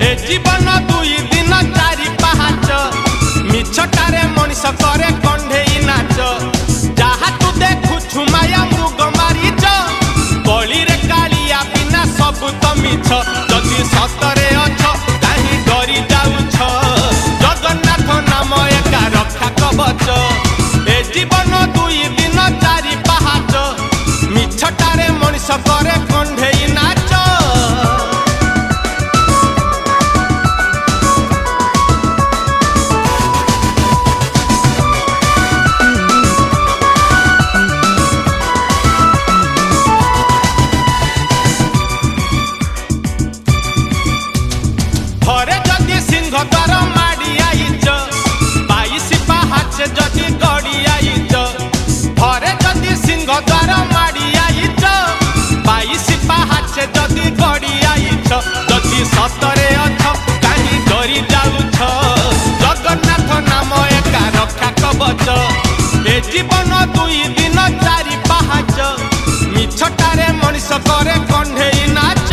ए जीवन दुई दिन चारि पाहाच मिछटारे मनीष करे कंढेई नाच जहा तू देखुछु माया मृग मारीच गली रे कालिया बिना सब तो मिछ जदि सतरे अछ काहे डरी जाउछ जगन्नाथ नाम एका रक्षा कवच ए जीवन दुई दिन चारि पाहाच मिछटारे मनीष करे कंढेई नाच घरे जदि सिंह द्वार माड़ी आईच बाईसी पाहाच जदि गड़ी आईच घरे जदि सिंह द्वार माड़ी आईच बाईसी पाहाच जदि गड़ी आईच जदि सतरे अछ काहे डरी जाउछ जगन्नाथ नाम एका रक्षा कवच ए जीवन दुई दिन चारि पाहाच मिछटारे मनीष करे कंढेई नाच